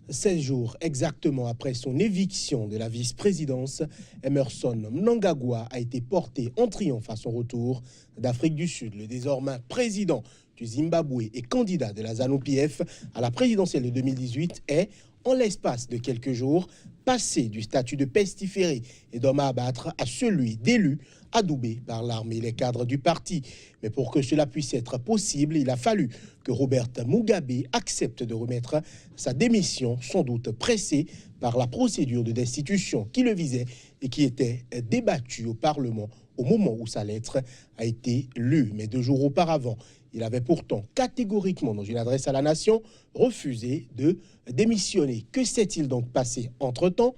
16 jours exactement après son éviction de la vice-présidence, Emmerson Mnangagwa a été porté en triomphe à son retour d'Afrique du Sud. Le désormais président du Zimbabwe et candidat de la ZANU-PF à la présidentielle de 2018 est, en l'espace de quelques jours, passé du statut de pestiféré et d'homme à abattre à celui d'élu adoubé par l'armée et les cadres du parti. Mais pour que cela puisse être possible, il a fallu que Robert Mugabe accepte de remettre sa démission, sans doute pressé par la procédure de destitution qui le visait et qui était débattue au Parlement au moment où sa lettre a été lue. Mais 2 jours auparavant, il avait pourtant catégoriquement, dans une adresse à la nation, refusé de démissionner. Que s'est-il donc passé entre-temps?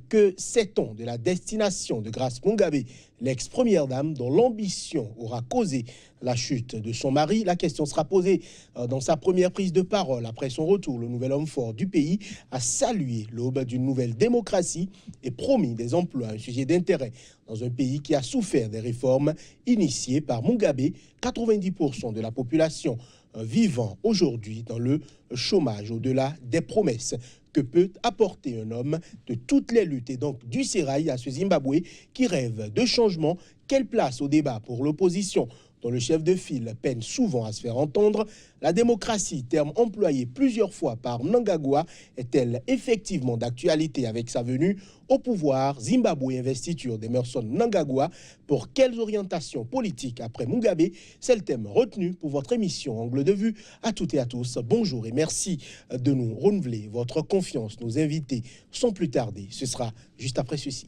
Que sait-on de la destination de Grace Mugabe, l'ex-première dame dont l'ambition aura causé la chute de son mari? La question sera posée dans sa première prise de parole. Après son retour, le nouvel homme fort du pays a salué l'aube d'une nouvelle démocratie et promis des emplois, un sujet d'intérêt dans un pays qui a souffert des réformes initiées par Mugabe. 90% de la population vivant aujourd'hui dans le chômage, au-delà des promesses que peut apporter un homme de toutes les luttes et donc du sérail à ce Zimbabwe qui rêve de changement. Quelle place au débat pour l'opposition dont le chef de file peine souvent à se faire entendre? La démocratie, terme employé plusieurs fois par Mnangagwa, est-elle effectivement d'actualité avec sa venue au pouvoir? Zimbabwe, investiture d'Emmerson Mnangagwa. Pour quelles orientations politiques après Mugabe? C'est le thème retenu pour votre émission Angle de vue. À toutes et à tous, bonjour et merci de nous renouveler votre confiance. Nos invités sans plus tarder. Ce sera juste après ceci.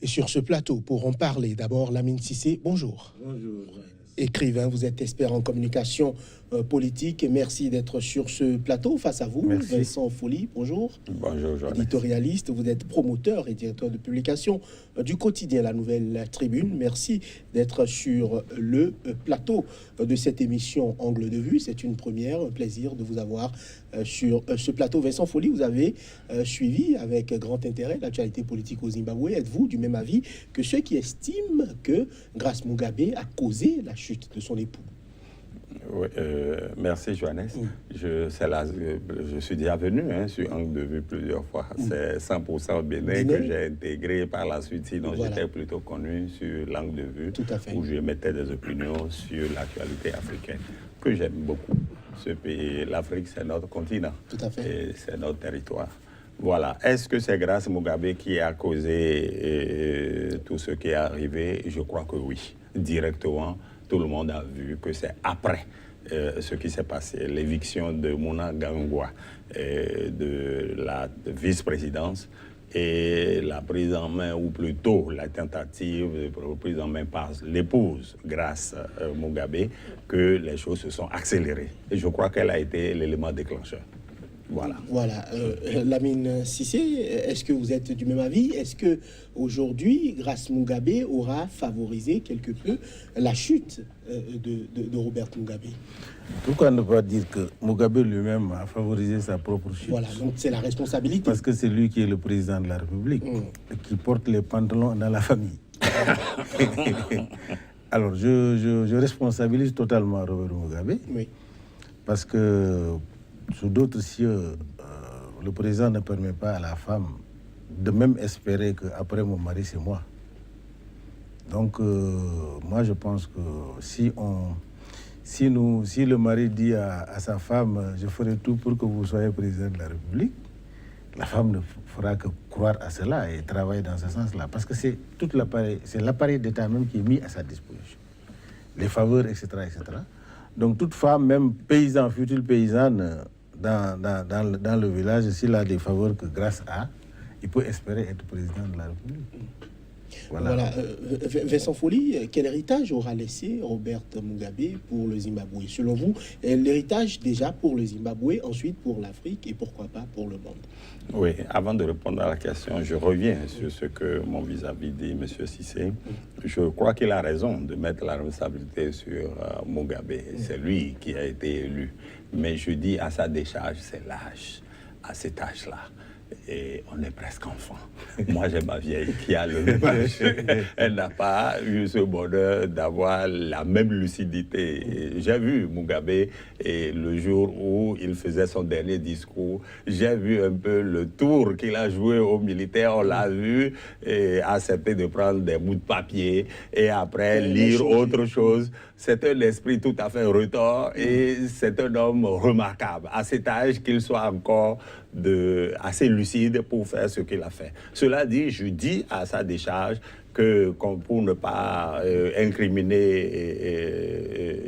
Et sur ce plateau, pour en parler, d'abord Lamine Cissé, bonjour. Bonjour. Écrivain, vous êtes expert en communication politique. Merci d'être sur ce plateau face à vous. Merci. Vincent Folly, bonjour. Bonjour, Johannes. Éditorialiste, vous êtes promoteur et directeur de publication du quotidien La Nouvelle Tribune. Merci d'être sur le plateau de cette émission Angle de vue. C'est une première, un plaisir de vous avoir sur ce plateau. Vincent Folly, vous avez suivi avec grand intérêt l'actualité politique au Zimbabwe. Êtes-vous du même avis que ceux qui estiment que Grace Mugabe a causé la chute de son époux? Oui, merci Johannes. Je suis déjà venu sur Angle de vue plusieurs fois. C'est 100% Bénin que j'ai intégré par la suite, sinon j'étais plutôt connu sur l'Angle de vue, où je mettais des opinions sur l'actualité africaine, que j'aime beaucoup. Ce pays, l'Afrique, c'est notre continent. Tout à fait. Et c'est notre territoire. Voilà. Est-ce que c'est Grace Mugabe qui a causé tout ce qui est arrivé? Je crois que oui. Directement, tout le monde a vu que c'est après ce qui s'est passé, l'éviction de Mnangagwa de la vice-présidence et la prise en main, ou plutôt la tentative de prise en main par l'épouse Grace Mugabe, que les choses se sont accélérées. Et je crois qu'elle a été l'élément déclencheur. Voilà. Lamine Cissé, est-ce que vous êtes du même avis? Est-ce que aujourd'hui, Grace Mugabe aura favorisé quelque peu la chute de Robert Mugabe? Pourquoi ne pas dire que Mugabe lui-même a favorisé sa propre chute? Voilà, donc c'est la responsabilité. Parce que c'est lui qui est le président de la République, qui porte les pantalons dans la famille. Alors, je responsabilise totalement Robert Mugabe, parce que sous d'autres cieux, le président ne permet pas à la femme de même espérer qu'après mon mari, c'est moi. Donc, moi, je pense que si le mari dit à sa femme, je ferai tout pour que vous soyez président de la République, la femme ne fera que croire à cela et travailler dans ce sens-là. Parce que c'est l'appareil d'État même qui est mis à sa disposition. Les faveurs, etc., etc. Donc, toute femme, même paysan, future paysanne, dans le village, s'il a des faveurs que Grace a, il peut espérer être président de la République. Voilà. Vincent Folly, quel héritage aura laissé Robert Mugabe pour le Zimbabwe? Selon vous, l'héritage déjà pour le Zimbabwe, ensuite pour l'Afrique et pourquoi pas pour le monde? Oui, avant de répondre à la question, je reviens sur ce que mon vis-à-vis dit, M. Cissé. Je crois qu'il a raison de mettre la responsabilité sur Mugabe. C'est lui qui a été élu. Mais je dis à sa décharge, c'est l'âge. À cet âge-là, Et on est presque enfant. Moi, j'ai ma vieille qui a le même âge. Elle n'a pas eu ce bonheur d'avoir la même lucidité. J'ai vu Mugabe et le jour où il faisait son dernier discours. J'ai vu un peu le tour qu'il a joué aux militaires. On l'a vu et accepter de prendre des bouts de papier et après lire autre chose. C'est un esprit tout à fait retors et c'est un homme remarquable. À cet âge, qu'il soit encore assez lucide pour faire ce qu'il a fait. Cela dit, je dis à sa décharge que pour ne pas incriminer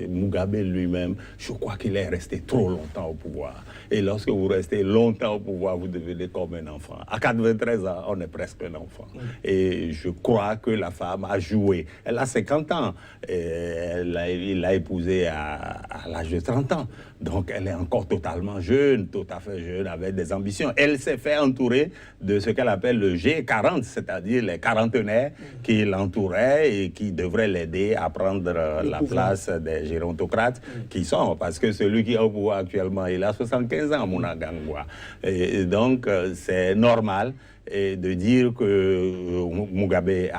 Mugabe lui-même, je crois qu'il est resté trop longtemps au pouvoir. Et lorsque vous restez longtemps au pouvoir, vous devenez comme un enfant. À 93 ans, on est presque un enfant. Et je crois que la femme a joué. Elle a 50 ans. Il l'a épousée à l'âge de 30 ans. Donc, elle est encore totalement jeune, tout à fait jeune, avec des ambitions. Elle s'est fait entourer de ce qu'elle appelle le G40, c'est-à-dire les quarantenaires qui l'entouraient et qui devraient l'aider à prendre la place des gérontocrates qui sont. Parce que celui qui est au pouvoir actuellement, il a 75 ans, Mnangagwa. Et donc, c'est normal de dire que Mugabe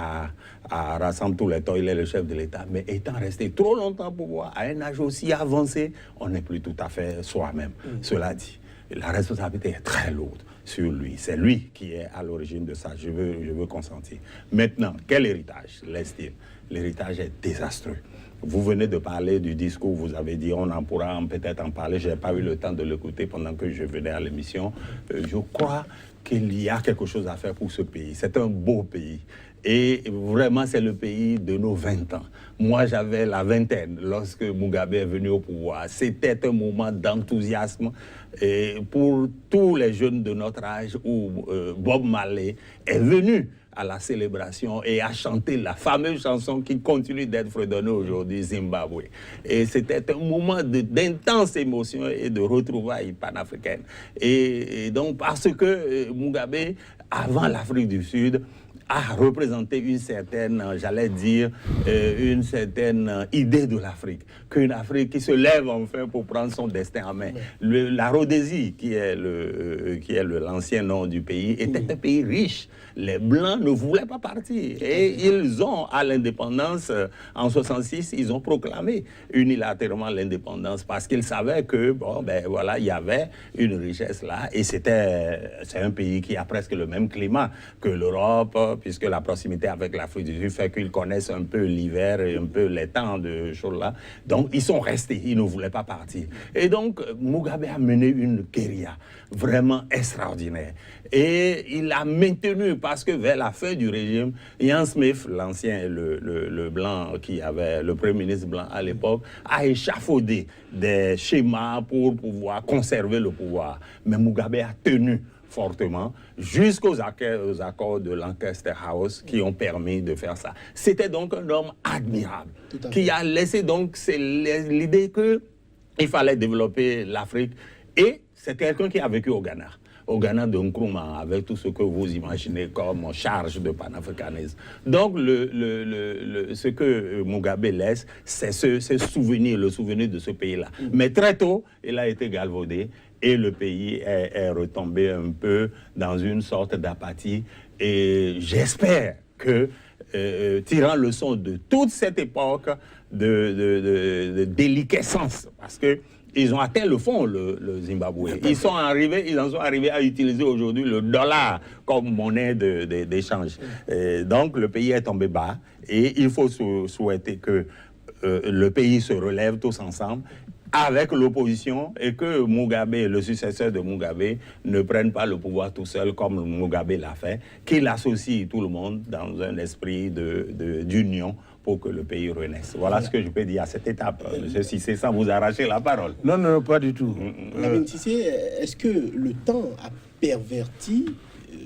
rassemble tous les temps, il est le chef de l'État, mais étant resté trop longtemps au pouvoir, à un âge aussi avancé, on n'est plus tout à fait soi-même. Cela dit, la responsabilité est très lourde sur lui. C'est lui qui est à l'origine de ça. Je veux consentir. Maintenant, quel héritage laisse-t-il? L'héritage est désastreux. Vous venez de parler du discours, vous avez dit, on en pourra peut-être en parler. Je n'ai pas eu le temps de l'écouter pendant que je venais à l'émission. Je crois qu'il y a quelque chose à faire pour ce pays. C'est un beau pays. Et vraiment, c'est le pays de nos 20 ans. Moi, j'avais la vingtaine lorsque Mugabe est venu au pouvoir. C'était un moment d'enthousiasme pour tous les jeunes de notre âge où Bob Marley est venu à la célébration et a chanté la fameuse chanson qui continue d'être fredonnée aujourd'hui, Zimbabwe. Et c'était un moment d'intense émotion et de retrouvailles panafricaines. Et donc, parce que Mugabe, avant l'Afrique du Sud, a représenté une certaine, j'allais dire, une certaine idée de l'Afrique. Qu'une Afrique qui se lève enfin pour prendre son destin en main. La Rhodésie, qui est l'ancien nom du pays, était un pays riche. Les Blancs ne voulaient pas partir. Et ils ont, à l'indépendance, en 66, ils ont proclamé unilatéralement l'indépendance parce qu'ils savaient que, bon, ben voilà, il y avait une richesse là. Et c'est un pays qui a presque le même climat que l'Europe, puisque la proximité avec l'Afrique du Sud fait qu'ils connaissent un peu l'hiver et un peu les temps de choses là. Donc, ils sont restés, ils ne voulaient pas partir. Et donc, Mugabe a mené une guérilla vraiment extraordinaire. Et il a maintenu, parce que vers la fin du régime, Ian Smith, l'ancien, le blanc qui avait, le premier ministre blanc à l'époque, a échafaudé des schémas pour pouvoir conserver le pouvoir. Mais Mugabe a tenu fortement jusqu'aux accords de Lancaster House qui ont permis de faire ça. C'était donc un homme admirable qui a laissé donc l'idée qu'il fallait développer l'Afrique. Et c'est quelqu'un qui a vécu au Ghana de Nkrumah, avec tout ce que vous imaginez comme charge de panafricanisme. Donc, ce que Mugabe laisse, c'est ce souvenir, le souvenir de ce pays-là. Mais très tôt, il a été galvaudé et le pays est retombé un peu dans une sorte d'apathie. Et j'espère que, tirant leçon de toute cette époque de déliquescence, parce que ils ont atteint le fond, le Zimbabwe. Ils en sont arrivés à utiliser aujourd'hui le dollar comme monnaie d'échange. Donc, le pays est tombé bas et il faut souhaiter que le pays se relève tous ensemble avec l'opposition et que Mugabe, le successeur de Mugabe, ne prenne pas le pouvoir tout seul comme Mugabe l'a fait, qu'il associe tout le monde dans un esprit d'union pour que le pays renaisse. Voilà ce que je peux dire à cette étape. M. Cissé, sans vous arracher la parole. Non, pas du tout. Lamine Cissé, est-ce que le temps a perverti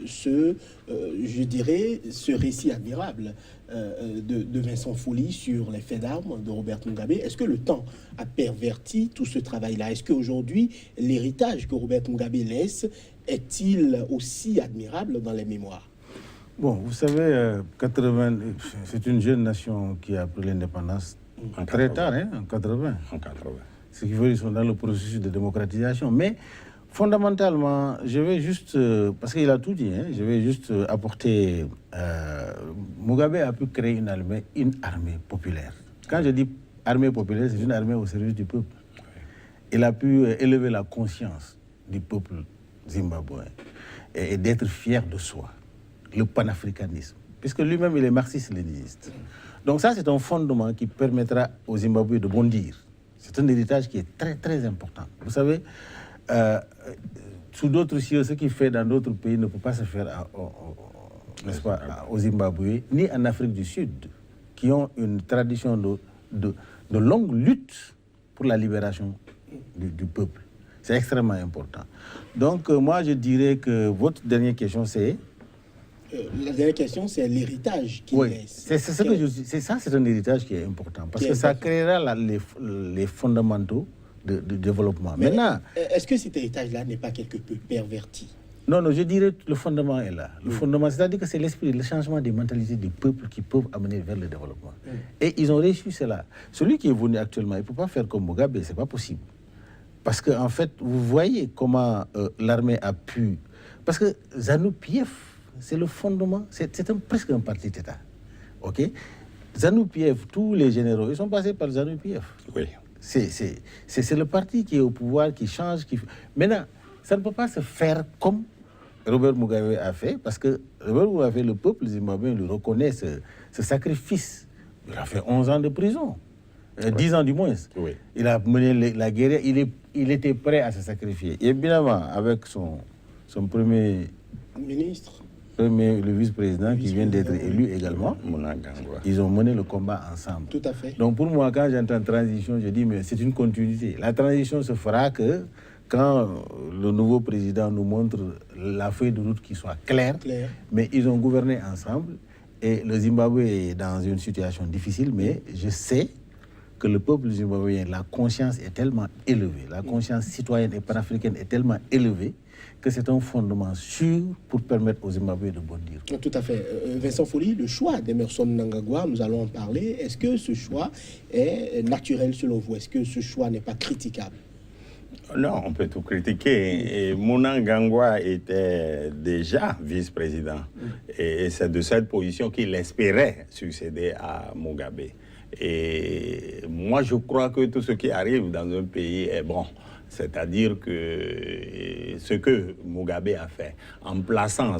je dirais, ce récit admirable de Vincent Folly sur les faits d'armes de Robert Mugabe? Est-ce que le temps a perverti tout ce travail-là? Est-ce qu'aujourd'hui, l'héritage que Robert Mugabe laisse est-il aussi admirable dans les mémoires? Bon, vous savez, c'est une jeune nation qui a pris l'indépendance très tard, en 80. En 80. Ce qui veut dire qu'ils sont dans le processus de démocratisation. Mais Fondamentalement, je vais juste, parce qu'il a tout dit, hein, je vais juste apporter... Mugabe a pu créer une armée populaire. Quand je dis armée populaire, c'est une armée au service du peuple. Il a pu élever la conscience du peuple zimbabwéen et d'être fier de soi, le panafricanisme, puisque lui-même il est marxiste-léniniste. Donc ça, c'est un fondement qui permettra aux Zimbabwéens de bondir. C'est un héritage qui est très, très important. Vous savez, sous d'autres cieux, ce qui fait dans d'autres pays ne peut pas se faire n'est-ce pas, au Zimbabwe, ni en Afrique du Sud, qui ont une tradition de longue lutte pour la libération du peuple. C'est extrêmement important. Donc, moi, je dirais que votre dernière question, c'est... la dernière question, c'est l'héritage qu'il laisse. C'est ça, c'est un héritage qui est important, parce que ça créera les fondamentaux de développement. Mais maintenant, est-ce que cet héritage-là n'est pas quelque peu perverti? Non, je dirais que le fondement est là. Le fondement, c'est-à-dire que c'est l'esprit, le changement des mentalités des peuples qui peuvent amener vers le développement. Et ils ont réussi cela. Celui qui est venu actuellement, il ne peut pas faire comme Mugabe, ce n'est pas possible. Parce qu'en fait, vous voyez comment l'armée a pu... Parce que ZANU-PF, c'est le fondement, c'est presque un parti d'État. OK? ZANU-PF, tous les généraux, ils sont passés par ZANU-PF. Oui. C'est le parti qui est au pouvoir, qui change, qui... Maintenant, ça ne peut pas se faire comme Robert Mugabe a fait, parce que Robert Mugabe a fait, le peuple zimbabwéen lui reconnaît ce sacrifice. Il a fait 11 ans de prison, 10 ans du moins. Oui. Il a mené la guerre, il était prêt à se sacrifier. Et évidemment, avec son premier ministre, le vice-président qui vient d'être élu également, ils ont mené le combat ensemble. Tout à fait. Donc pour moi, quand j'entends transition, je dis, mais c'est une continuité. La transition se fera que quand le nouveau président nous montre la feuille de route qui soit claire, mais ils ont gouverné ensemble et le Zimbabwe est dans une situation difficile, mais je sais que le peuple zimbabwéen, la conscience est tellement élevée, la conscience citoyenne et panafricaine est tellement élevée que c'est un fondement sûr pour permettre aux Zimbabwéens de bondir. Tout à fait. Vincent Folly, le choix d'Emmerson Mnangagwa, nous allons en parler. Est-ce que ce choix est naturel selon vous? Est-ce que ce choix n'est pas critiquable? Non, on peut tout critiquer. Et Mnangagwa était déjà vice-président. Et c'est de cette position qu'il espérait succéder à Mugabe. Et moi, je crois que tout ce qui arrive dans un pays est bon. C'est-à-dire que ce que Mugabe a fait en plaçant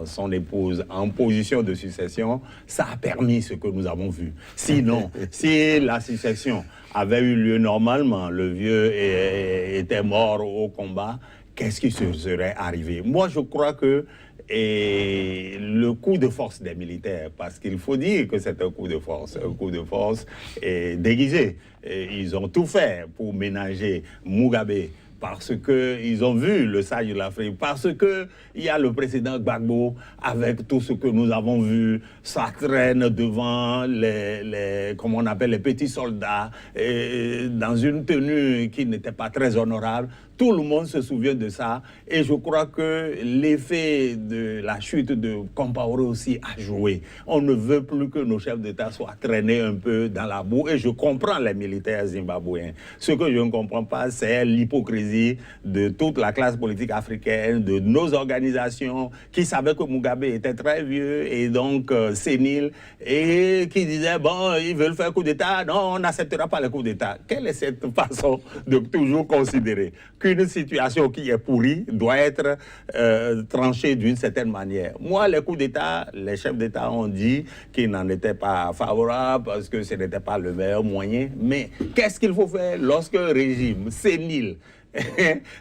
son épouse en position de succession, ça a permis ce que nous avons vu. Sinon, si la succession avait eu lieu normalement, le vieux était mort au combat, qu'est-ce qui se serait arrivé? Moi, je crois que le coup de force des militaires, parce qu'il faut dire que c'est un coup de force déguisé. Et ils ont tout fait pour ménager Mugabe, parce qu'ils ont vu le sage de l'Afrique, parce qu'il y a le président Gbagbo, avec tout ce que nous avons vu, ça traîne devant comment on appelle, les petits soldats, dans une tenue qui n'était pas très honorable. Tout le monde se souvient de ça. Et je crois que l'effet de la chute de Compaoré aussi a joué. On ne veut plus que nos chefs d'État soient traînés un peu dans la boue. Et je comprends les militaires zimbabwéens. Ce que je ne comprends pas, c'est l'hypocrisie de toute la classe politique africaine, de nos organisations, qui savaient que Mugabe était très vieux et donc sénile, et qui disaient, bon, ils veulent faire coup d'État. Non, on n'acceptera pas le coup d'État. Quelle est cette façon de toujours considérer qu'une situation qui est pourrie doit être tranchée d'une certaine manière? Moi, les coups d'État, les chefs d'État ont dit qu'ils n'en étaient pas favorables parce que ce n'était pas le meilleur moyen. Mais qu'est-ce qu'il faut faire lorsque un régime sénile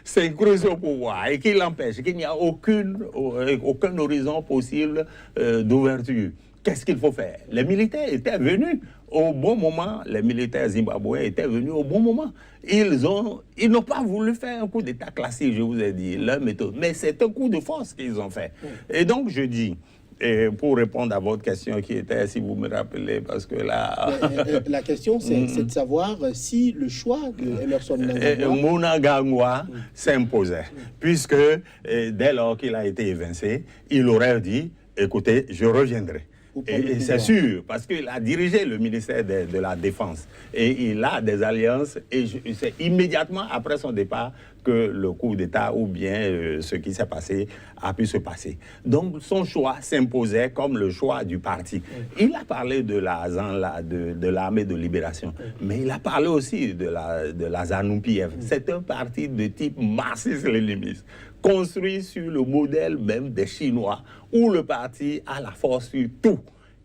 s'incruse au pouvoir et qu'il empêche, qu'il n'y a aucun horizon possible d'ouverture? Qu'est-ce qu'il faut faire? Les militaires étaient venus au bon moment, les militaires zimbabwéens étaient venus au bon moment. Ils n'ont pas voulu faire un coup d'État classique, je vous ai dit, leur méthode, mais c'est un coup de force qu'ils ont fait. Et donc je dis, et pour répondre à votre question qui était, si vous me rappelez, parce que là... La question, c'est de savoir si le choix de Emmerson Mnangagwa s'imposait, puisque dès lors qu'il a été évincé, il aurait dit, écoutez, je reviendrai. Et c'est sûr, parce qu'il a dirigé le ministère de la Défense et il a des alliances. Et c'est immédiatement après son départ que le coup d'État ou bien ce qui s'est passé a pu se passer. Donc son choix s'imposait comme le choix du parti. Il a parlé de l'armée de libération, mais il a parlé aussi de la ZANU-PF. C'est un parti de type marxiste-léniniste, construit sur le modèle même des Chinois, où le parti a la force sur tout.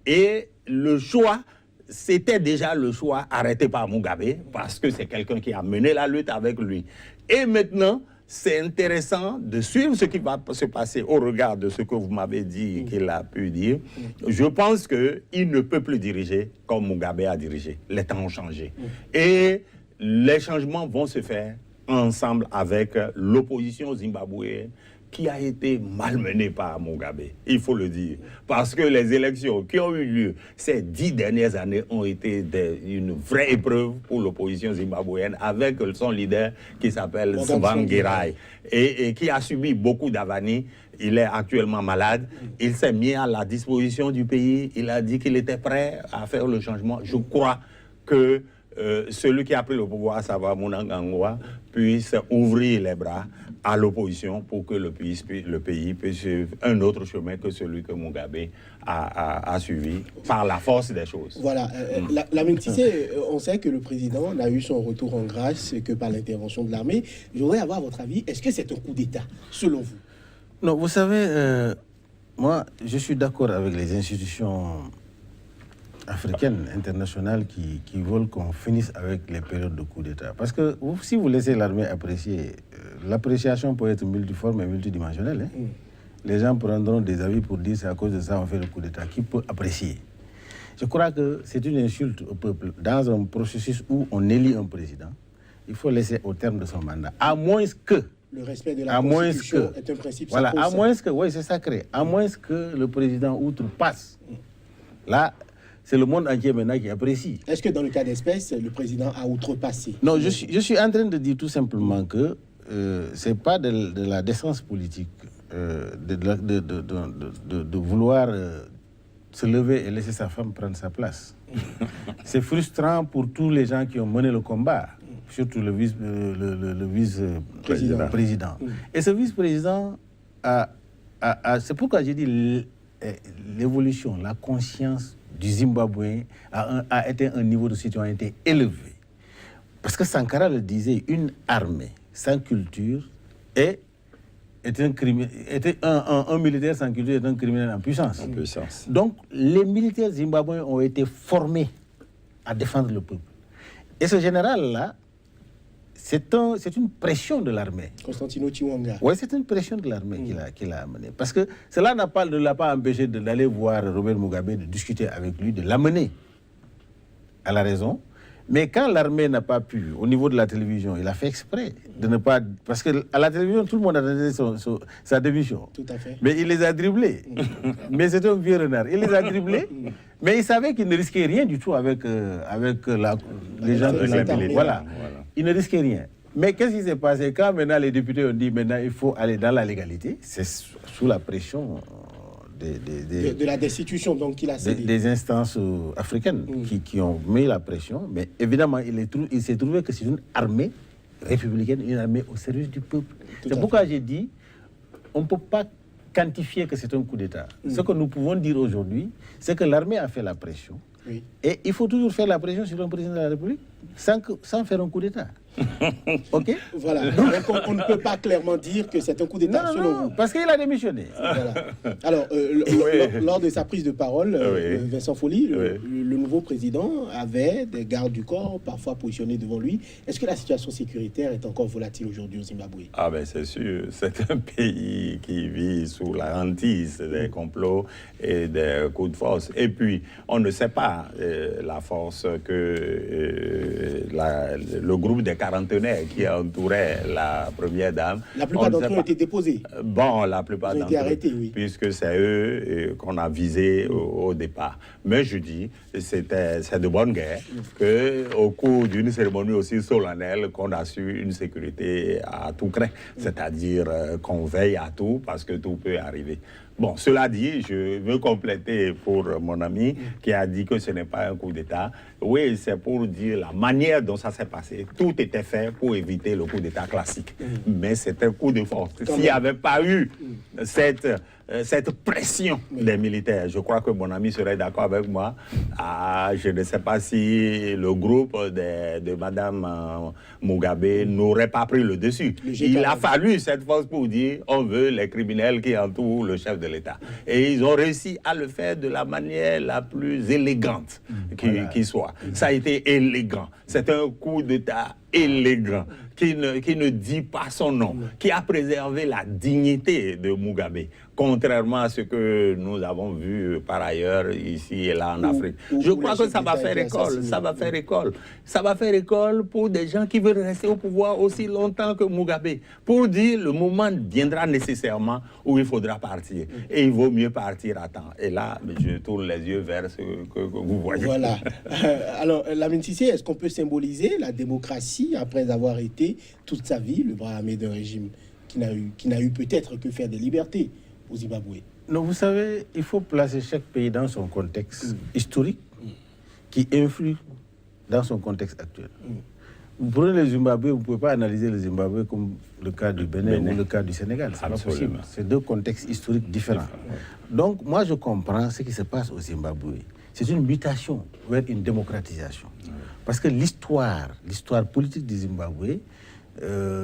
Et le choix, c'était déjà le choix arrêté par Mugabe, parce que c'est quelqu'un qui a mené la lutte avec lui. Et maintenant, c'est intéressant de suivre ce qui va se passer au regard de ce que vous m'avez dit qu'il a pu dire. Je pense qu'il ne peut plus diriger comme Mugabe a dirigé. Les temps ont changé. Et les changements vont se faire ensemble avec l'opposition zimbabwéenne qui a été malmenée par Mugabe, il faut le dire. Parce que les élections qui ont eu lieu ces 10 dernières années ont été une vraie épreuve pour l'opposition zimbabwéenne avec son leader qui s'appelle Tsvangirai et qui a subi beaucoup d'avanies. Il est actuellement malade. Il s'est mis à la disposition du pays. Il a dit qu'il était prêt à faire le changement. Je crois que celui qui a pris le pouvoir, à savoir Mnangagwa, puisse ouvrir les bras à l'opposition pour que le pays puisse suivre un autre chemin que celui que Mugabe a suivi par la force des choses. Voilà. Lamine Cissé, on sait que le président n'a eu son retour en grâce que par l'intervention de l'armée. Je voudrais avoir votre avis. Est-ce que c'est un coup d'État, selon vous? Non, vous savez, moi, je suis d'accord avec les institutions africaines, internationales, qui veulent qu'on finisse avec les périodes de coup d'État. Parce que si vous laissez l'armée apprécier, l'appréciation peut être multiforme et multidimensionnelle. Hein. Les gens prendront des avis pour dire c'est à cause de ça qu'on fait le coup d'État. Qui peut apprécier? Je crois que c'est une insulte au peuple. Dans un processus où on élit un président, il faut laisser au terme de son mandat. À moins que... Le respect de la Constitution est un principe sacré. Voilà, à moins que... Oui, c'est sacré. À moins que le président outrepasse. Là... C'est le monde entier maintenant qui apprécie. Est-ce que dans le cas d'espèce, le président a outrepassé? Non, je suis en train de dire tout simplement que ce n'est pas de la décence politique de vouloir se lever et laisser sa femme prendre sa place. C'est frustrant pour tous les gens qui ont mené le combat, surtout le vice-président. Et ce vice-président c'est pourquoi j'ai dit l'évolution, la conscience du Zimbabwe a été un niveau de citoyenneté élevé. Parce que Sankara le disait, une armée sans culture un militaire sans culture est un criminel en puissance. Donc, les militaires zimbabwéens ont été formés à défendre le peuple. Et ce général-là, c'est une pression de l'armée. Constantino Chiwanga. Oui, c'est une pression de l'armée qu'il a amenée. Parce que cela ne l'a pas empêché d'aller voir Robert Mugabe, de discuter avec lui, de l'amener à la raison. Mais quand l'armée n'a pas pu, au niveau de la télévision, il a fait exprès de ne pas... Parce qu'à la télévision, tout le monde attendait sa démission. Tout à fait. Mais il les a dribblés. Mais c'est un vieux renard. Il les a dribblés, mais il savait qu'il ne risquait rien du tout avec les gens qui l'ont... Voilà. Il ne risquait rien. Mais qu'est-ce qui s'est passé quand maintenant les députés ont dit maintenant il faut aller dans la légalité? C'est sous la pression de la destitution donc qu'il a cédé. Des instances africaines qui ont mis la pression. Mais évidemment, il s'est trouvé que c'est une armée républicaine, une armée au service du peuple. C'est pourquoi j'ai dit on ne peut pas quantifier que c'est un coup d'État. Ce que nous pouvons dire aujourd'hui, c'est que l'armée a fait la pression. Oui. Et il faut toujours faire la pression sur un président de la République sans faire un coup d'État. OK? Voilà. Donc on ne peut pas clairement dire que c'est un coup d'État, selon vous. Parce qu'il a démissionné. Voilà. Alors, lors de sa prise de parole, Vincent Folly, le nouveau président avait des gardes du corps parfois positionnés devant lui. Est-ce que la situation sécuritaire est encore volatile aujourd'hui au Zimbabwe? Ah ben c'est sûr. C'est un pays qui vit sous la hantise des complots et des coups de force. Et puis, on ne sait pas la force que le groupe des quarantenaires qui entouraient la première dame. La plupart d'entre eux ont été déposés. Bon, la plupart d'entre eux, arrêtés, oui. Puisque c'est eux qu'on a visés au départ. Mais je dis, c'est de bonne guerre qu'au cours d'une cérémonie aussi solennelle, qu'on assure une sécurité à tout craint. C'est-à-dire qu'on veille à tout parce que tout peut arriver. Bon, cela dit, je veux compléter pour mon ami qui a dit que ce n'est pas un coup d'État. Oui, c'est pour dire la manière dont ça s'est passé, tout était fait pour éviter le coup d'État classique. Mais c'est un coup de force. S'il n'y avait pas eu cette pression des militaires, je crois que mon ami serait d'accord avec moi. Je ne sais pas si le groupe de Mme Mugabe n'aurait pas pris le dessus. Il a fallu cette force pour dire on veut les criminels qui entourent le chef de l'État. Et ils ont réussi à le faire de la manière la plus élégante qui soit. Ça a été élégant. C'est un coup d'État élégant, qui ne dit pas son nom, qui a préservé la dignité de Mugabe, contrairement à ce que nous avons vu par ailleurs ici et là en Afrique. Je crois que ça va faire école, ça va faire école. Ça va faire école pour des gens qui veulent rester au pouvoir aussi longtemps que Mugabe, pour dire le moment viendra nécessairement où il faudra partir. Et il vaut mieux partir à temps. Et là, je tourne les yeux vers ce que vous voyez. Voilà. Alors, Lamine Cissé, est-ce qu'on peut symboliser la démocratie après avoir été toute sa vie le bras armé d'un régime qui n'a eu peut-être que faire des libertés au Zimbabwe? Non, vous savez, il faut placer chaque pays dans son contexte historique qui influe dans son contexte actuel. Vous prenez le Zimbabwe, vous ne pouvez pas analyser le Zimbabwe comme le cas du Bénin ou le cas du Sénégal. C'est pas possible. C'est deux contextes historiques différents. Donc, moi, je comprends ce qui se passe au Zimbabwe. C'est une mutation vers une démocratisation. Parce que l'histoire politique du Zimbabwe,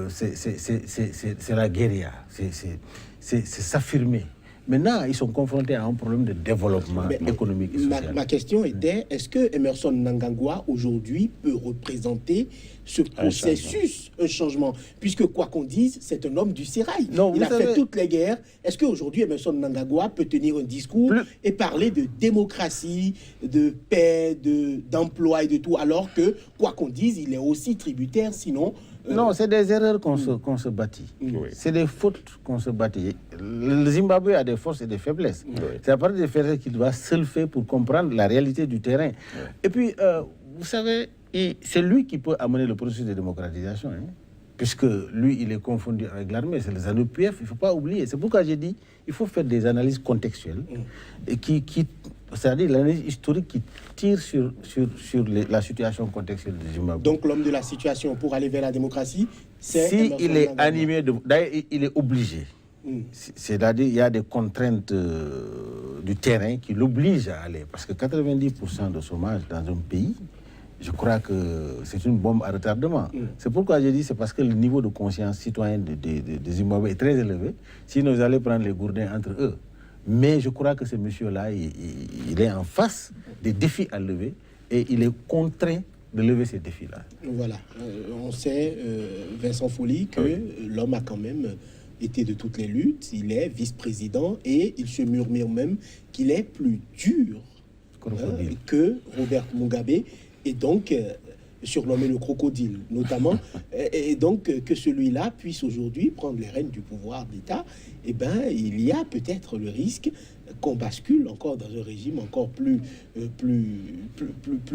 c'est la guérilla, c'est s'affirmer. Maintenant, ils sont confrontés à un problème de développement économique et social. Ma question était, est-ce que Emmerson Mnangagwa, aujourd'hui, peut représenter ce processus, un changement? Puisque, quoi qu'on dise, c'est un homme du sérail. Il a fait toutes les guerres. Est-ce qu'aujourd'hui, Emmerson Mnangagwa peut tenir un discours et parler de démocratie, de paix, d'emploi et de tout, alors que, quoi qu'on dise, il est aussi tributaire, sinon... Non, c'est des erreurs qu'on se bâtit. C'est des fautes qu'on se bâtit. Le Zimbabwe a des forces et des faiblesses. C'est à partir des faiblesses qu'il doit seul faire pour comprendre la réalité du terrain. Et puis, vous savez, c'est lui qui peut amener le processus de démocratisation. Puisque lui, il est confondu avec l'armée. C'est les ZANU-PF, il ne faut pas oublier. C'est pourquoi j'ai dit il faut faire des analyses contextuelles et c'est-à-dire l'analyse historique qui tire sur la situation contextuelle du Zimbabwe. Donc l'homme de la situation pour aller vers la démocratie, c'est... Si il est animé de... D'ailleurs, il est obligé. C'est-à-dire il y a des contraintes du terrain qui l'obligent à aller. Parce que 90% de chômage dans un pays, je crois que c'est une bombe à retardement. C'est pourquoi j'ai dit, c'est parce que le niveau de conscience citoyenne de Zimbabwe est très élevé. Sinon, ils allaient prendre les gourdins entre eux. Mais je crois que ce monsieur-là, il est en face des défis à lever et il est contraint de lever ces défis-là. Voilà. On sait, Vincent Folly, que l'homme a quand même été de toutes les luttes. Il est vice-président et il se murmure même qu'il est plus dur que Robert Mugabe. Et donc, surnommé le crocodile, notamment, et donc que celui-là puisse aujourd'hui prendre les rênes du pouvoir d'État, eh bien, il y a peut-être le risque qu'on bascule encore dans un régime encore plus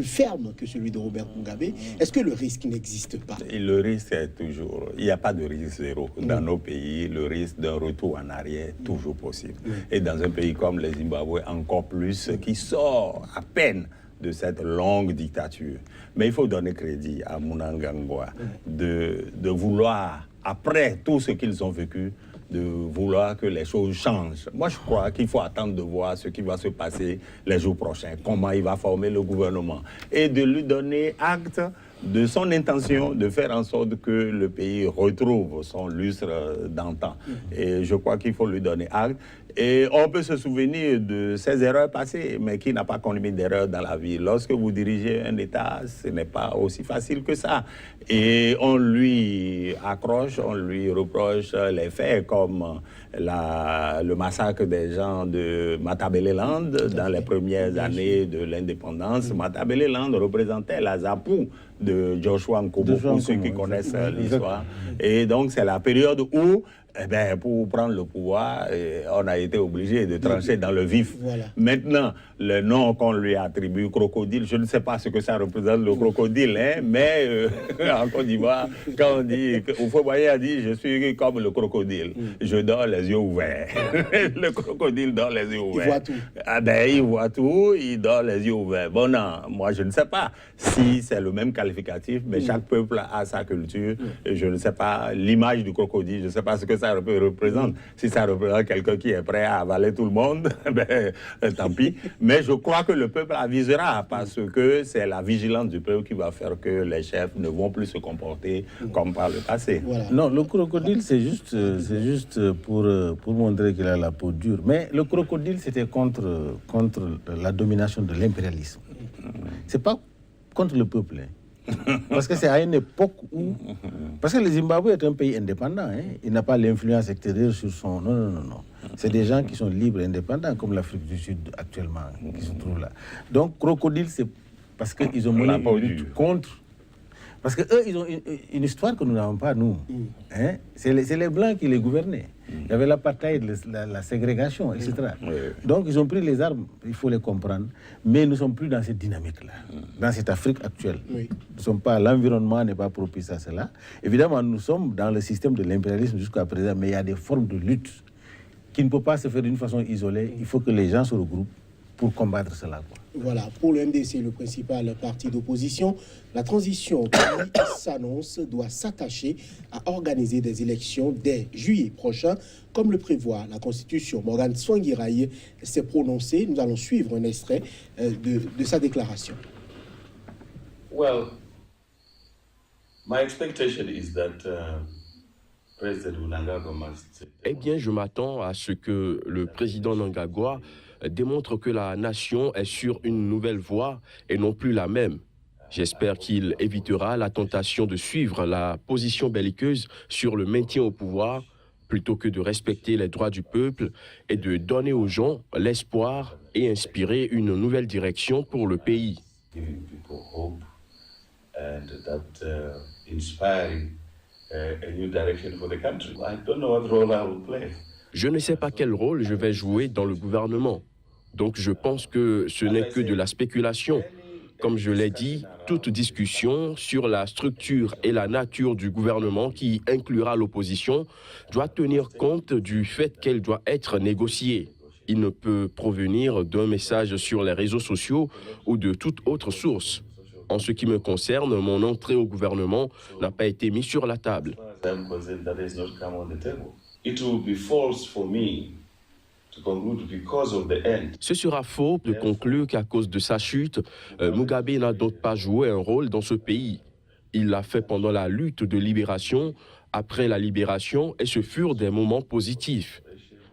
ferme que celui de Robert Mugabe. Est-ce que le risque n'existe pas? Et le risque est toujours... Il n'y a pas de risque zéro. Dans nos pays, le risque d'un retour en arrière est toujours possible. Et dans un pays comme le Zimbabwe, encore plus, qui sort à peine de cette longue dictature. Mais il faut donner crédit à Mnangagwa de vouloir, après tout ce qu'ils ont vécu, de vouloir que les choses changent. Moi, je crois qu'il faut attendre de voir ce qui va se passer les jours prochains, comment il va former le gouvernement, et de lui donner acte de son intention de faire en sorte que le pays retrouve son lustre d'antan. Et je crois qu'il faut lui donner acte. Et on peut se souvenir de ses erreurs passées, mais qui n'a pas commis d'erreurs dans la vie. Lorsque vous dirigez un État, ce n'est pas aussi facile que ça. Et on lui accroche, on lui reproche les faits comme le massacre des gens de Matabeleland dans les premières années de l'indépendance. Matabeleland représentait la Zapu de Joshua Nkobo, pour ceux qui connaissent l'histoire. Et donc c'est la période où Eh bien, pour prendre le pouvoir, on a été obligé de trancher dans le vif. Voilà. Maintenant, le nom qu'on lui attribue, crocodile, je ne sais pas ce que ça représente, le crocodile, hein, mais en Côte d'Ivoire, quand on dit, Houphouët-Boigny a dit, je suis comme le crocodile, je dors les yeux ouverts. Le crocodile dort les yeux ouverts. Il voit tout. Ah ben, il voit tout, il dort les yeux ouverts. Bon, non, moi, je ne sais pas si c'est le même qualificatif, mais chaque peuple a sa culture. Et je ne sais pas, l'image du crocodile, je ne sais pas ce que ça représente. Si ça représente quelqu'un qui est prêt à avaler tout le monde, ben, tant pis. Mais je crois que le peuple avisera parce que c'est la vigilance du peuple qui va faire que les chefs ne vont plus se comporter comme par le passé. Voilà. Non, le crocodile, c'est juste pour montrer qu'il a la peau dure. Mais le crocodile, c'était contre la domination de l'impérialisme. C'est pas contre le peuple. Parce que c'est à une époque où... Parce que le Zimbabwe est un pays indépendant. Il n'a pas l'influence extérieure sur son... Non. C'est des gens qui sont libres et indépendants, comme l'Afrique du Sud actuellement, qui se trouve là. Donc, crocodile, c'est parce qu'ils ont mené une lutte contre... Parce qu'eux, ils ont une histoire que nous n'avons pas, nous. C'est les Blancs qui les gouvernaient. Il y avait l'apartheid, la ségrégation, etc. Donc, ils ont pris les armes, il faut les comprendre. Mais nous ne sommes plus dans cette dynamique-là, dans cette Afrique actuelle. Nous ne sommes pas... L'environnement n'est pas propice à cela. Évidemment, nous sommes dans le système de l'impérialisme jusqu'à présent, mais il y a des formes de lutte qui ne peuvent pas se faire d'une façon isolée. Il faut que les gens se regroupent pour combattre cela. Voilà, pour le MDC, le principal parti d'opposition, la transition qui s'annonce doit s'attacher à organiser des élections dès juillet prochain, comme le prévoit la Constitution. Morgan Tsvangirai s'est prononcé. Nous allons suivre un extrait de sa déclaration. Well, my expectation is that President Mnangagwa must... Eh bien, je m'attends à ce que le président Mnangagwa démontre que la nation est sur une nouvelle voie et non plus la même. J'espère qu'il évitera la tentation de suivre la position belliqueuse sur le maintien au pouvoir plutôt que de respecter les droits du peuple et de donner aux gens l'espoir et inspirer une nouvelle direction pour le pays. Je ne sais pas quel rôle je vais jouer dans le gouvernement. Donc je pense que ce n'est que de la spéculation. Comme je l'ai dit, toute discussion sur la structure et la nature du gouvernement qui inclura l'opposition doit tenir compte du fait qu'elle doit être négociée. Il ne peut provenir d'un message sur les réseaux sociaux ou de toute autre source. En ce qui me concerne, mon entrée au gouvernement n'a pas été mise sur la table. Ce sera faux de conclure qu'à cause de sa chute, Mugabe n'a donc pas joué un rôle dans ce pays. Il l'a fait pendant la lutte de libération, après la libération, et ce furent des moments positifs.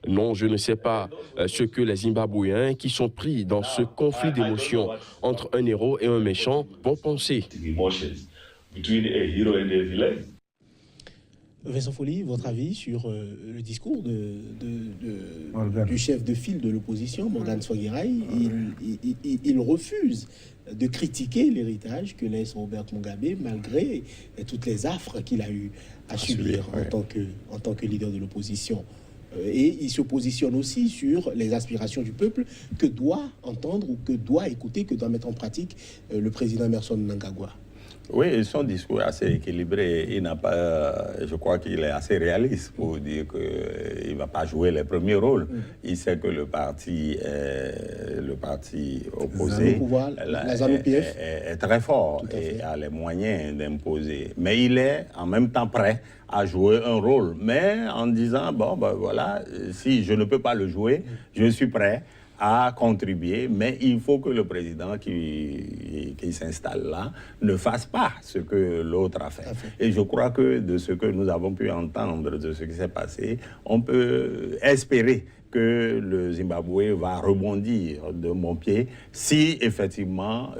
Non, je ne sais pas ce que les Zimbabwéens qui sont pris dans ce conflit d'émotions entre un héros et un méchant vont penser. Vincent Folly, votre avis sur le discours du chef de file de l'opposition, Morgan Tsvangirai. Il refuse de critiquer l'héritage que laisse Robert Mugabe malgré toutes les affres qu'il a eu à subir en tant que leader de l'opposition. Et il se positionne aussi sur les aspirations du peuple que doit entendre ou que doit écouter, que doit mettre en pratique le président Emmerson Mnangagwa. Oui, son discours est assez équilibré. Il n'a pas, je crois qu'il est assez réaliste pour dire qu'il ne va pas jouer les premiers rôles. Il sait que le parti opposé est très fort et a les moyens d'imposer. Mais il est en même temps prêt à jouer un rôle. Mais en disant, bon, ben voilà, si je ne peux pas le jouer, je suis prêt à contribuer, mais il faut que le président qui s'installe là ne fasse pas ce que l'autre a fait. Et je crois que de ce que nous avons pu entendre, de ce qui s'est passé, on peut espérer que le Zimbabwe va rebondir de mon pied si effectivement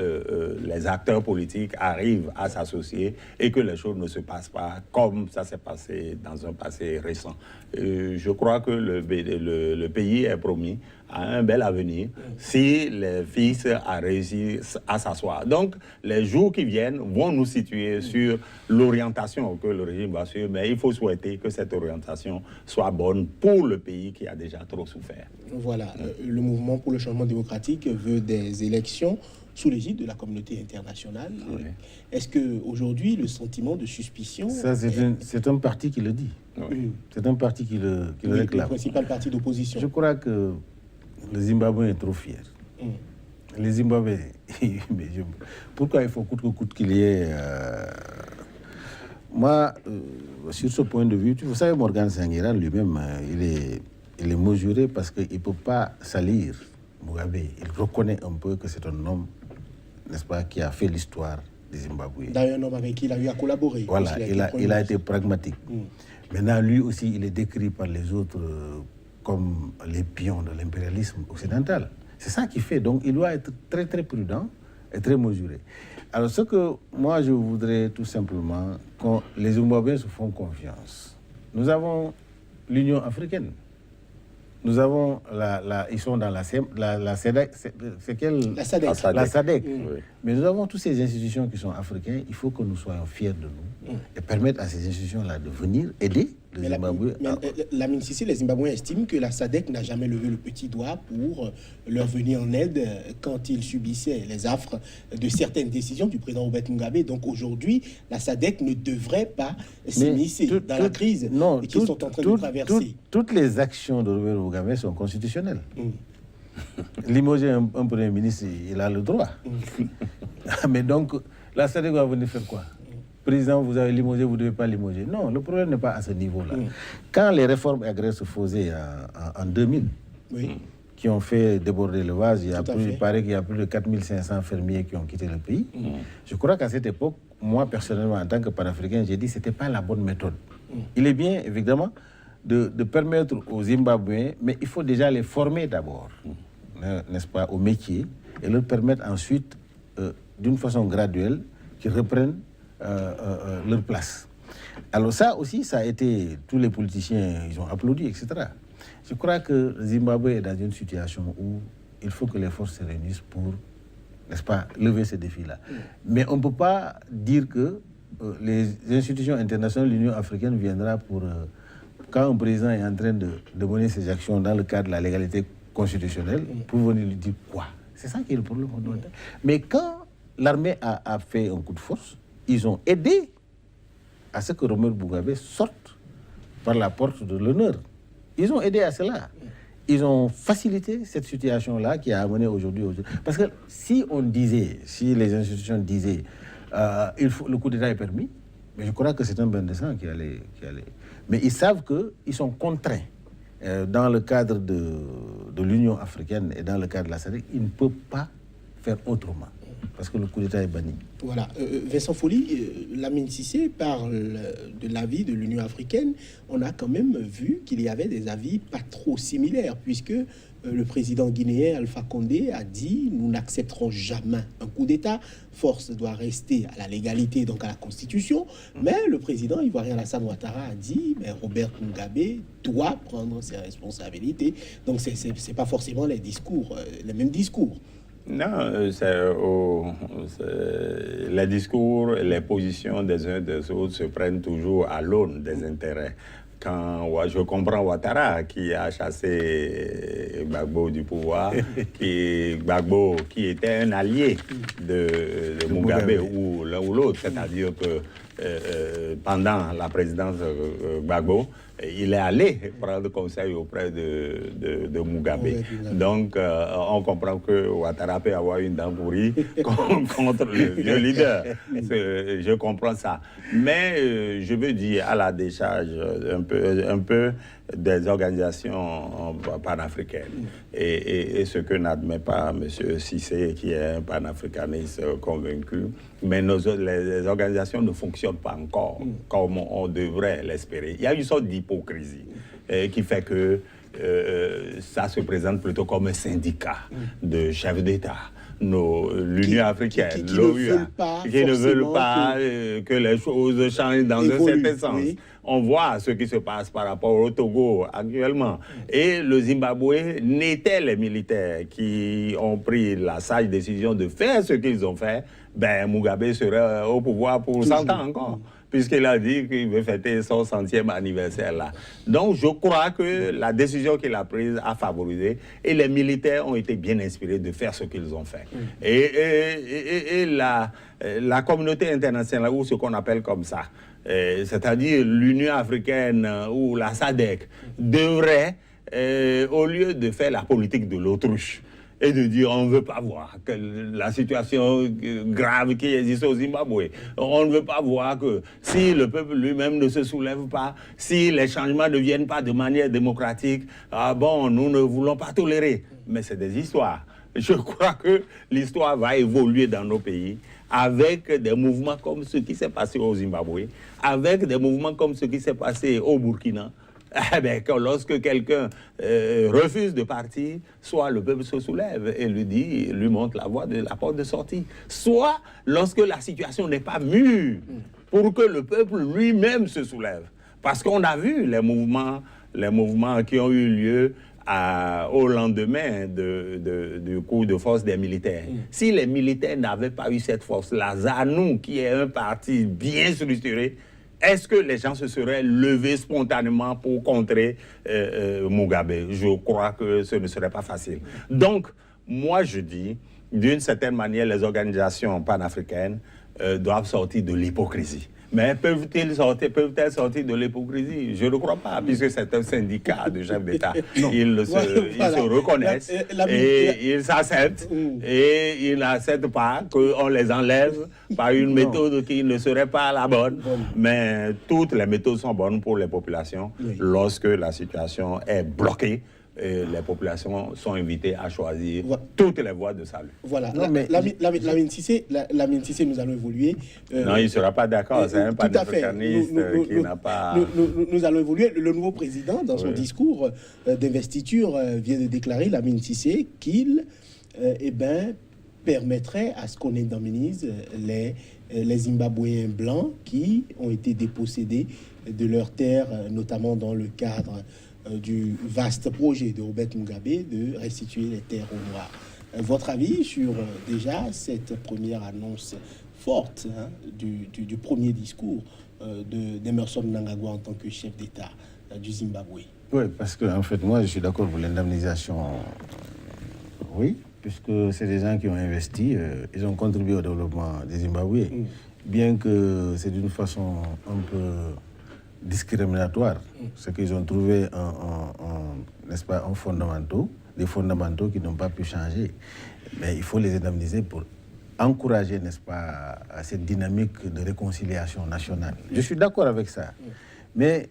les acteurs politiques arrivent à s'associer et que les choses ne se passent pas comme ça s'est passé dans un passé récent. Je crois que le pays est promis à un bel avenir si les fils a réussi à s'asseoir. Donc, les jours qui viennent vont nous situer sur l'orientation que le régime va suivre, mais il faut souhaiter que cette orientation soit bonne pour le pays qui a déjà trop souffert. Voilà, le mouvement pour le changement démocratique veut des élections sous l'égide de la communauté internationale. Oui. Est-ce qu'aujourd'hui, le sentiment de suspicion... Ça, c'est un parti qui le dit. Oui. C'est un parti qui le réclame. Le principal parti d'opposition. Je crois que le Zimbabwe est trop fier. Les Zimbabwe... pourquoi il faut coûte que coûte qu'il y ait... Moi, sur ce point de vue, vous savez, Morgan Tsvangirai lui-même, il est mesuré parce qu'il ne peut pas salir Mugabe. Il reconnaît un peu que c'est un homme, n'est-ce pas, qui a fait l'histoire du Zimbabwe. D'ailleurs, un homme avec qui il a eu à collaborer. Voilà, il a été pragmatique. Maintenant, lui aussi, il est décrit par les autres comme les pions de l'impérialisme occidental. C'est ça qui fait. Donc, il doit être très, très prudent et très mesuré. Alors, ce que moi, je voudrais tout simplement, que les Zimbabwéens se font confiance. Nous avons l'Union africaine. Nous avons ils sont dans la SADC. C'est quelle? La SADC. La SADC. Oui. Mais nous avons toutes ces institutions qui sont africaines. Il faut que nous soyons fiers de nous et permettre à ces institutions-là de venir aider le Zimbabwe. Lamine Cissé, les Zimbabwéens estiment que la SADC n'a jamais levé le petit doigt pour leur venir en aide quand ils subissaient les affres de certaines décisions du président Robert Mugabe. Donc aujourd'hui, la SADC ne devrait pas s'immiscer dans la crise qu'ils sont en train de traverser. Toutes les actions de Robert Mugabe sont constitutionnelles. Limoger un premier ministre, il a le droit. Mais donc, la SADC va venir faire quoi? Président, vous avez limogé, vous ne devez pas limoger. Non, le problème n'est pas à ce niveau-là. Quand les réformes agraires se faisaient en 2000, qui ont fait déborder le vase, il paraît qu'il y a plus de 4500 fermiers qui ont quitté le pays. Je crois qu'à cette époque, moi personnellement, en tant que panafricain, j'ai dit que ce n'était pas la bonne méthode. Il est bien, évidemment, de permettre aux Zimbabwéens, mais il faut déjà les former d'abord, n'est-ce pas, au métier, et leur permettre ensuite, d'une façon graduelle, qu'ils reprennent leur place. Alors ça aussi, ça a été... Tous les politiciens, ils ont applaudi, etc. Je crois que le Zimbabwe est dans une situation où il faut que les forces se réunissent pour, n'est-ce pas, lever ces défis-là. Mais on ne peut pas dire que les institutions internationales, l'Union africaine viendra pour... quand un président est en train de mener ses actions dans le cadre de la légalité constitutionnelle, pour venir lui dire quoi? C'est ça qui est le problème fondamental. Mais quand l'armée a fait un coup de force, ils ont aidé à ce que Robert Mugabe sorte par la porte de l'honneur. Ils ont aidé à cela. Ils ont facilité cette situation-là qui a amené aujourd'hui. Parce que si on disait, si les institutions disaient, le coup d'État est permis, mais je crois que c'est un bain de sang qui allait. Mais ils savent qu'ils sont contraints. Dans le cadre de l'Union africaine et dans le cadre de la SADC, ils ne peuvent pas faire autrement. Parce que le coup d'État est banni. Voilà. Vincent Folly, Lamine Cissé parle de l'avis de l'Union africaine. On a quand même vu qu'il y avait des avis pas trop similaires, puisque le président guinéen Alpha Condé a dit « Nous n'accepterons jamais un coup d'État. Force doit rester à la légalité, donc à la Constitution. » Mais le président ivoirien Alassane Ouattara a dit « Robert Mugabe doit prendre ses responsabilités. » Donc ce n'est pas forcément les mêmes discours. Non, les discours, les positions des uns des autres se prennent toujours à l'aune des intérêts. Quand je comprends Ouattara qui a chassé Gbagbo du pouvoir, Gbagbo qui était un allié de Mugabe ou l'un ou l'autre, c'est-à-dire que pendant la présidence de Gbagbo, il est allé prendre conseil auprès de Mugabe. Donc, on comprend que Ouattara peut avoir une dent pourrie contre le vieux leader. Je comprends ça. Mais je veux dire, à la décharge un peu des organisations panafricaines. Et ce que n'admet pas M. Cissé, qui est un panafricaniste convaincu, mais les organisations ne fonctionnent pas encore comme on devrait l'espérer. Il y a une sorte d'hypocrisie qui fait que ça se présente plutôt comme un syndicat de chefs d'État. L'Union africaine, l'OUA, qui ne veulent pas que les choses changent dans un certain sens. Oui. On voit ce qui se passe par rapport au Togo actuellement. Et le Zimbabwe n'était les militaires qui ont pris la sage décision de faire ce qu'ils ont fait, ben Mugabe serait au pouvoir pour 100 ans encore. Puisqu'il a dit qu'il veut fêter son 100e anniversaire là. Donc je crois que la décision qu'il a prise a favorisé et les militaires ont été bien inspirés de faire ce qu'ils ont fait. Et la communauté internationale, ou ce qu'on appelle comme ça, c'est-à-dire l'Union africaine ou la SADC, devrait, au lieu de faire la politique de l'autruche, et de dire on ne veut pas voir que la situation grave qui existe au Zimbabwe. On ne veut pas voir que si le peuple lui-même ne se soulève pas, si les changements ne viennent pas de manière démocratique, ah bon, nous ne voulons pas tolérer. Mais c'est des histoires. Je crois que l'histoire va évoluer dans nos pays avec des mouvements comme ce qui s'est passé au Zimbabwe, avec des mouvements comme ce qui s'est passé au Burkina. Eh bien, lorsque quelqu'un refuse de partir, soit le peuple se soulève et lui montre la voie de la porte de sortie. Soit lorsque la situation n'est pas mûre pour que le peuple lui-même se soulève. Parce qu'on a vu les mouvements qui ont eu lieu au lendemain du coup de force des militaires. Si les militaires n'avaient pas eu cette force-là, ZANU, qui est un parti bien structuré, est-ce que les gens se seraient levés spontanément pour contrer Mugabe? Je crois que ce ne serait pas facile. Donc, moi je dis, d'une certaine manière, les organisations panafricaines doivent sortir de l'hypocrisie. Mais peuvent-elles sortir de l'hypocrisie? Je ne crois pas, puisque c'est un syndicat de chefs d'État. Ils se reconnaissent et ils s'acceptent. Et ils n'acceptent pas qu'on les enlève par une méthode qui ne serait pas la bonne. Mais toutes les méthodes sont bonnes pour les populations lorsque la situation est bloquée. Et les populations sont invitées à choisir toutes les voies de salut. Voilà. Lamine Cissé, nous allons évoluer. Non, il ne sera pas d'accord. C'est un panafricaniste qui n'a pas... Nous allons évoluer. Le nouveau président, dans son discours d'investiture, vient de déclarer, Lamine Cissé, qu'il permettrait à ce qu'on indemnise les Zimbabwéens blancs qui ont été dépossédés de leurs terres, notamment dans le cadre du vaste projet de Robert Mugabe de restituer les terres aux Noirs. Votre avis sur déjà cette première annonce forte du premier discours d'Emmerson Mnangagwa en tant que chef d'État du Zimbabwe? Oui, parce que en fait, moi, je suis d'accord pour l'indemnisation. Oui, puisque c'est des gens qui ont investi, ils ont contribué au développement des Zimbabwe, bien que c'est d'une façon un peu discriminatoire, c'est qu'ils ont trouvé n'est-ce pas, des fondamentaux qui n'ont pas pu changer. Mais il faut les indemniser pour encourager, n'est-ce pas, cette dynamique de réconciliation nationale. Je suis d'accord avec ça. Mais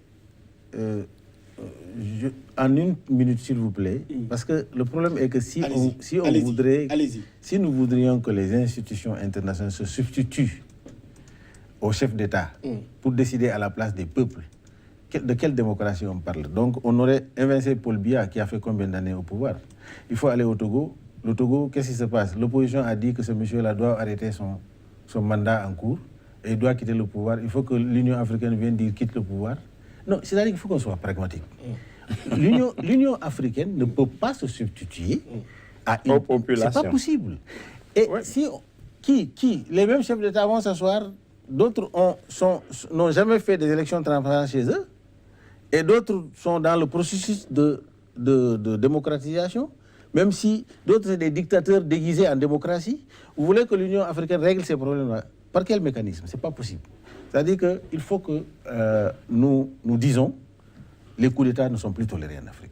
en une minute, s'il vous plaît, parce que le problème est que si nous voudrions que les institutions internationales se substituent au chef d'État pour décider à la place des peuples, de quelle démocratie on parle? Donc on aurait invincé Paul Biya qui a fait combien d'années au pouvoir? Il faut aller au Togo. Le Togo, qu'est-ce qui se passe? L'opposition a dit que ce monsieur-là doit arrêter son mandat en cours et il doit quitter le pouvoir. Il faut que l'Union africaine vienne dire quitte le pouvoir. Non, c'est-à-dire qu'il faut qu'on soit pragmatique. L'Union africaine ne peut pas se substituer à une population. C'est pas possible. Et si les mêmes chefs d'État vont s'asseoir, d'autres n'ont jamais fait des élections transparentes chez eux, et d'autres sont dans le processus de démocratisation, même si d'autres sont des dictateurs déguisés en démocratie. Vous voulez que l'Union africaine règle ces problèmes-là? Par quel mécanisme? C'est pas possible. C'est-à-dire qu'il faut que nous disons les coups d'État ne sont plus tolérés en Afrique.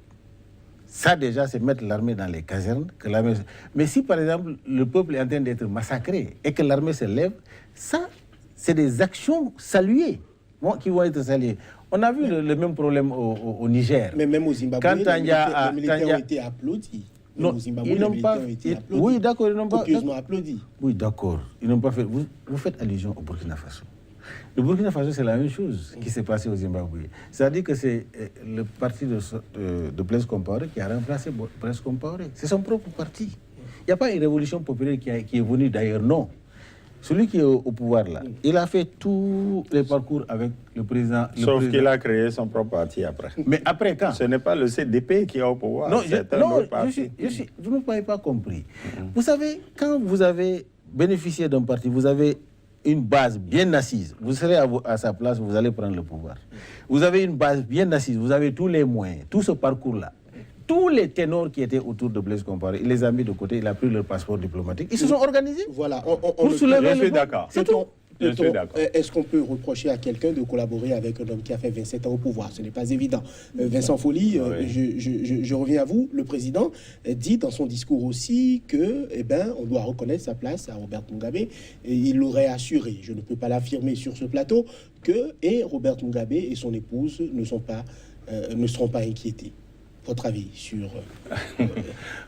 Ça déjà, c'est mettre l'armée dans les casernes. Mais si par exemple le peuple est en train d'être massacré et que l'armée se lève, ça, c'est des actions saluées qui vont être saluées. On a vu le même problème au Niger. Mais même au Zimbabwe, les militaires ont été applaudis. Non, ils n'ont pas. Oui, d'accord, ils n'ont pas. Copieusement applaudi. Oui, d'accord. Ils n'ont pas fait. Vous faites allusion au Burkina Faso. Le Burkina Faso, c'est la même chose qui s'est passé au Zimbabwe. C'est-à-dire que c'est le parti de Blaise Compaoré qui a remplacé Blaise Compaoré. C'est son propre parti. Il n'y a pas une révolution populaire qui est venue d'ailleurs, non. Celui qui est au pouvoir là, il a fait tous les parcours avec le président. Sauf qu'il a créé son propre parti après. Mais après quand? Ce n'est pas le CDP qui est au pouvoir. Non, vous ne m'avez pas compris. Vous savez, quand vous avez bénéficié d'un parti, vous avez une base bien assise. Vous serez à sa place, vous allez prendre le pouvoir. Vous avez une base bien assise, vous avez tous les moyens, tout ce parcours-là. Tous les ténors qui étaient autour de Blaise Compaoré, il les a mis de côté, il a pris leur passeport diplomatique. Ils se sont organisés. Voilà. Je suis d'accord. C'est tout. Est-ce qu'on peut reprocher à quelqu'un de collaborer avec un homme qui a fait 27 ans au pouvoir? Ce n'est pas évident. Vincent Folly, je reviens à vous. Le président dit dans son discours aussi que, on doit reconnaître sa place à Robert Mugabe. Et il l'aurait assuré, je ne peux pas l'affirmer sur ce plateau, que Robert Mugabe et son épouse ne seront pas inquiétés. Votre avis sur...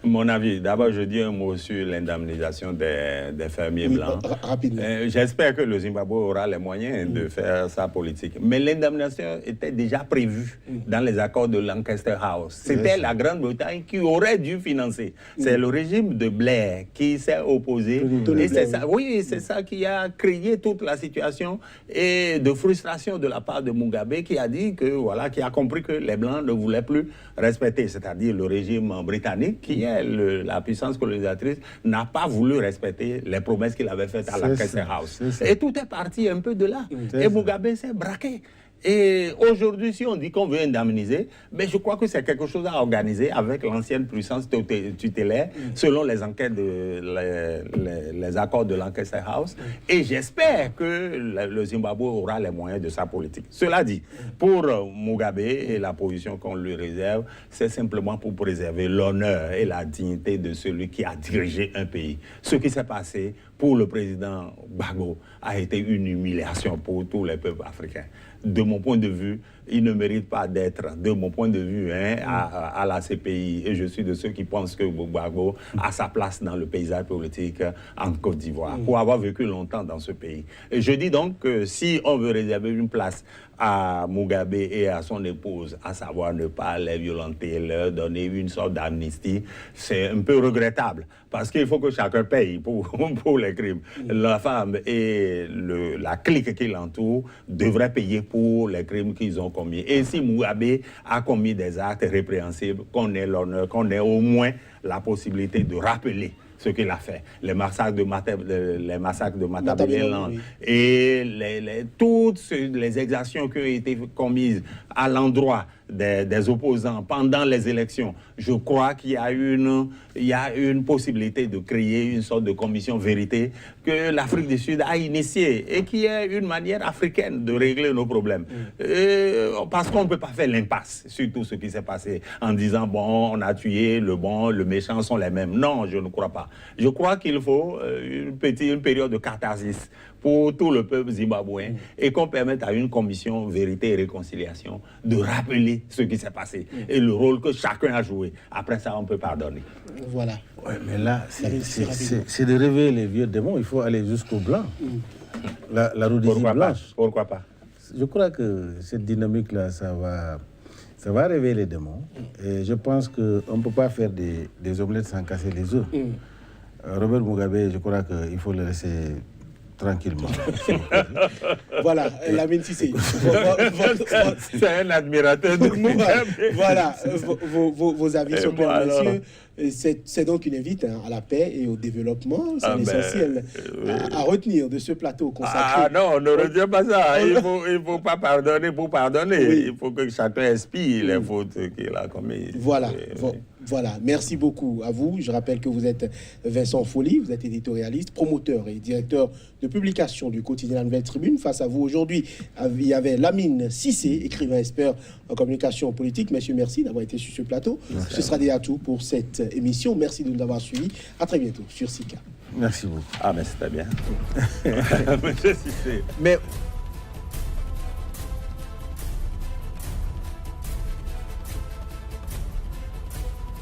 Mon avis, d'abord je dis un mot sur l'indemnisation des fermiers blancs. Rapidement. J'espère que le Zimbabwe aura les moyens de faire sa politique. Mais l'indemnisation était déjà prévue dans les accords de Lancaster House. C'était la Grande-Bretagne qui aurait dû financer. C'est le régime de Blair qui s'est opposé. Et c'est ça, c'est ça qui a créé toute la situation et de frustration de la part de Mugabe qui a dit que, voilà, qui a compris que les Blancs ne voulaient plus respecter, c'est-à-dire le régime britannique, qui est la puissance colonisatrice, n'a pas voulu respecter les promesses qu'il avait faites à Lancaster House. Et tout est parti un peu de là. Et Mugabe s'est braqué. Et aujourd'hui, si on dit qu'on veut indemniser, mais je crois que c'est quelque chose à organiser avec l'ancienne puissance tutélaire, selon les enquêtes, les accords de Lancaster House. Et j'espère que le Zimbabwe aura les moyens de sa politique. Cela dit, pour Mugabe et la position qu'on lui réserve, c'est simplement pour préserver l'honneur et la dignité de celui qui a dirigé un pays. Ce qui s'est passé pour le président Gbagbo a été une humiliation pour tous les peuples africains. De mon point de vue, il ne mérite pas d'être, de mon point de vue, à la CPI. Et je suis de ceux qui pensent que Gbagbo a sa place dans le paysage politique en Côte d'Ivoire, pour avoir vécu longtemps dans ce pays. Et je dis donc que si on veut réserver une place à Mugabe et à son épouse, à savoir ne pas les violenter, leur donner une sorte d'amnistie, c'est un peu regrettable. Parce qu'il faut que chacun paye pour les crimes. La femme et la clique qui l'entoure devraient payer pour les crimes qu'ils ont commis. Et si Mugabe a commis des actes répréhensibles, qu'on ait l'honneur, qu'on ait au moins la possibilité de rappeler ce qu'il a fait. Les massacres de Matabeleland et toutes les exactions qui ont été commises à l'endroit des opposants pendant les élections. Je crois qu'il y a une possibilité de créer une sorte de commission vérité que l'Afrique du Sud a initiée et qui est une manière africaine de régler nos problèmes. Parce qu'on ne peut pas faire l'impasse sur tout ce qui s'est passé en disant, bon, on a tué, le bon, le méchant sont les mêmes. Non, je ne crois pas. Je crois qu'il faut une période de catharsis pour tout le peuple zimbabwéen et qu'on permette à une commission vérité et réconciliation de rappeler ce qui s'est passé et le rôle que chacun a joué. Après ça, on peut pardonner. Voilà. Ouais, mais là, c'est de réveiller les vieux démons. Il faut aller jusqu'au blanc. La rhodésie blanche. Pourquoi pas? Je crois que cette dynamique-là, ça va réveiller les démons. Et je pense qu'on ne peut pas faire des omelettes sans casser les œufs. Robert Mugabe, je crois qu'il faut le laisser tranquillement. Voilà, Lamine Cissé. C'est un admirateur de Mugabe. Voilà, vos avis sont clairs, messieurs. C'est donc une invite à la paix et au développement. C'est l'essentiel à retenir de ce plateau consacré. Ah non, on ne retient pas ça. Il ne faut pas pardonner pour pardonner. Oui. Il faut que chacun expie les fautes qu'il a commises. Voilà. Voilà, merci beaucoup à vous. Je rappelle que vous êtes Vincent Folly, vous êtes éditorialiste, promoteur et directeur de publication du quotidien La Nouvelle Tribune. Face à vous aujourd'hui, il y avait Lamine Cissé, écrivain expert en communication politique. Messieurs, merci d'avoir été sur ce plateau. Merci. Ce sera déjà tout pour cette émission. Merci de nous avoir suivis. À très bientôt sur SICA. Merci beaucoup. Ah, mais c'était bien. Monsieur Cissé. Mais